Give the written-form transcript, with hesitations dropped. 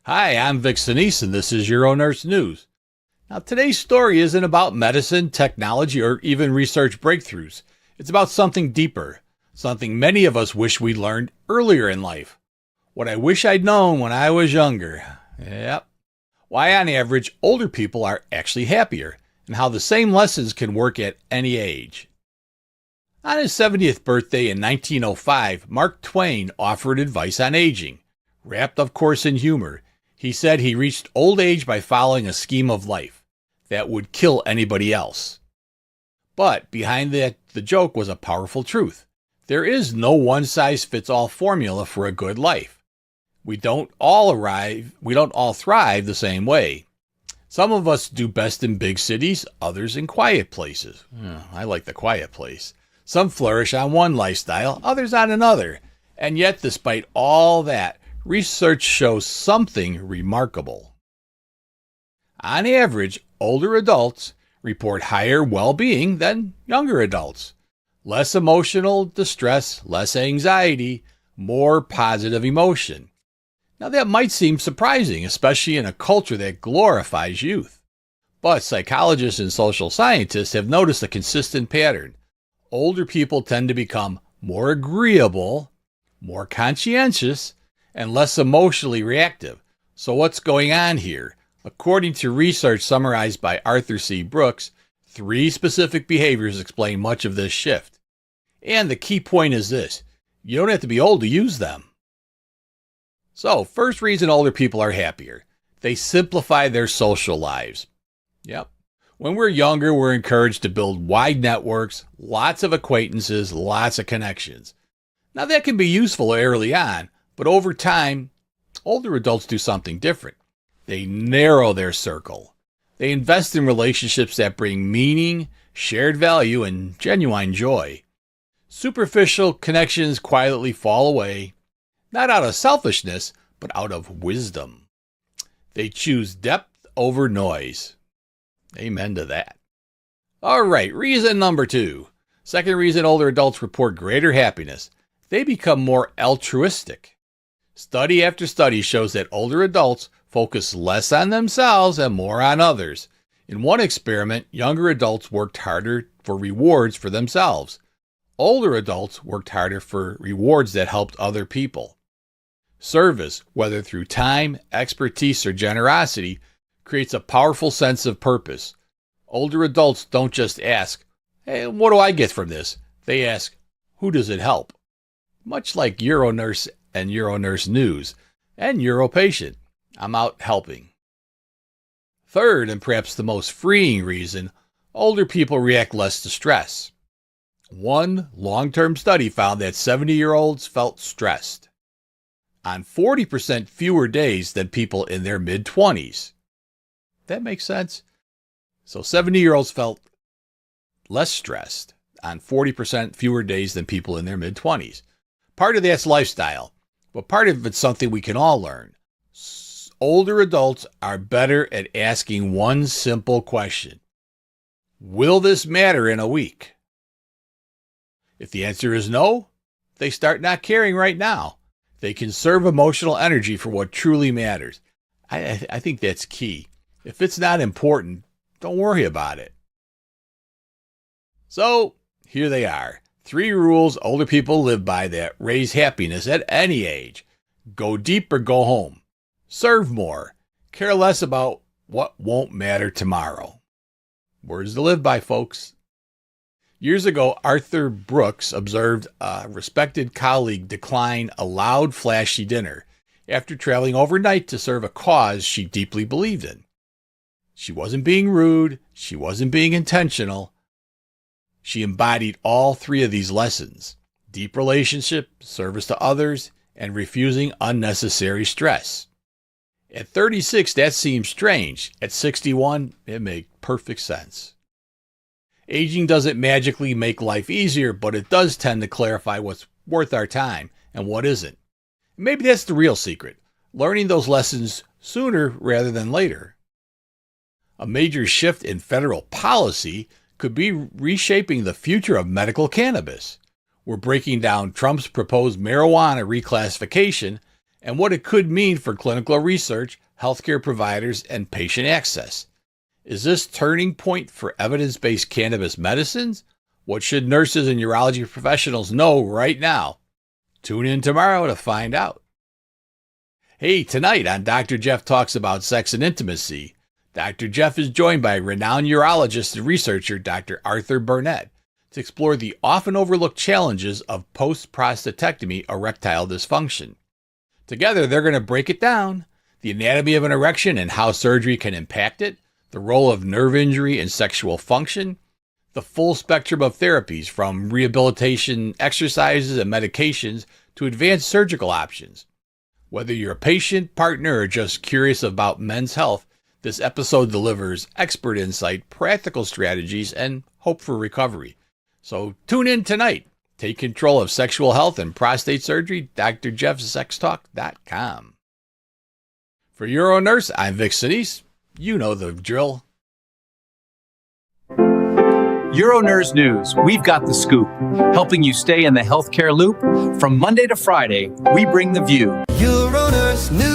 Hi, I'm Vic Senese, and this is UroNurse News. Now, today's story isn't about medicine, technology, or even research breakthroughs. It's about something deeper, something many of us wish we'd learned earlier in life. What I wish I'd known when I was younger. Yep. Why, on average, older people are actually happier, and how the same lessons can work at any age. On his 70th birthday in 1905, Mark Twain offered advice on aging, wrapped, of course, in humor. He said he reached old age by following a scheme of life that would kill anybody else. But behind the joke was a powerful truth. There is no one-size-fits-all formula for a good life. We don't all thrive the same way. Some of us do best in big cities, others in quiet places. I like the quiet place. Some flourish on one lifestyle, others on another. And yet, despite all that, research shows something remarkable. On average, older adults report higher well-being than younger adults. Less emotional distress, less anxiety, more positive emotion. Now that might seem surprising, especially in a culture that glorifies youth. But psychologists and social scientists have noticed a consistent pattern. Older people tend to become more agreeable, more conscientious, and less emotionally reactive. So what's going on here? According to research summarized by Arthur C. Brooks, 3 specific behaviors explain much of this shift. And the key point is this: you don't have to be old to use them. So, first reason older people are happier: they simplify their social lives. Yep. When we're younger, we're encouraged to build wide networks, lots of acquaintances, lots of connections. Now that can be useful early on, but over time, older adults do something different. They narrow their circle. They invest in relationships that bring meaning, shared value, and genuine joy. Superficial connections quietly fall away, not out of selfishness, but out of wisdom. They choose depth over noise. Amen to that. All right, reason number 2. Second reason older adults report greater happiness: they become more altruistic. Study after study shows that older adults focus less on themselves and more on others. In one experiment, younger adults worked harder for rewards for themselves. Older adults worked harder for rewards that helped other people. Service, whether through time, expertise, or generosity, creates a powerful sense of purpose. Older adults don't just ask, "Hey, what do I get from this?" They ask, "Who does it help?" Much like UroNurse and UroNurse News and UroPatient, I'm out helping. Third, and perhaps the most freeing reason, older people react less to stress. One long-term study found that 70-year-olds felt stressed on 40% fewer days than people in their mid-20s. That makes sense? So 70-year-olds felt less stressed on 40% fewer days than people in their mid-20s. Part of that's lifestyle, but part of it's something we can all learn. Older adults are better at asking one simple question: will this matter in a week? If the answer is no, they start not caring right now. They conserve emotional energy for what truly matters. I think that's key. If it's not important, don't worry about it. So, here they are. 3 rules older people live by that raise happiness at any age. Go deep or go home. Serve more. Care less about what won't matter tomorrow. Words to live by, folks. Years ago, Arthur Brooks observed a respected colleague decline a loud, flashy dinner after traveling overnight to serve a cause she deeply believed in. She wasn't being rude. She wasn't being intentional. She embodied all 3 of these lessons: deep relationship, service to others, and refusing unnecessary stress. At 36, that seems strange. At 61, it made perfect sense. Aging doesn't magically make life easier, but it does tend to clarify what's worth our time and what isn't. Maybe that's the real secret: learning those lessons sooner rather than later. A major shift in federal policy could be reshaping the future of medical cannabis. We're breaking down Trump's proposed marijuana reclassification and what it could mean for clinical research, healthcare providers, and patient access. Is this turning point for evidence-based cannabis medicines? What should nurses and urology professionals know right now? Tune in tomorrow to find out. Hey, tonight on Dr. Jeff Talks About Sex and Intimacy, Dr. Jeff is joined by renowned urologist and researcher Dr. Arthur Burnett to explore the often overlooked challenges of post-prostatectomy erectile dysfunction. Together, they're going to break it down, the anatomy of an erection and how surgery can impact it, the role of nerve injury in sexual function, the full spectrum of therapies from rehabilitation, exercises, and medications to advanced surgical options. Whether you're a patient, partner, or just curious about men's health, this episode delivers expert insight, practical strategies, and hope for recovery. So tune in tonight. Take control of sexual health and prostate surgery, drjeffsextalk.com. For UroNurse, I'm Vic Senese. You know the drill. UroNurse News, we've got the scoop. Helping you stay in the healthcare loop. From Monday to Friday, we bring the view. UroNurse News.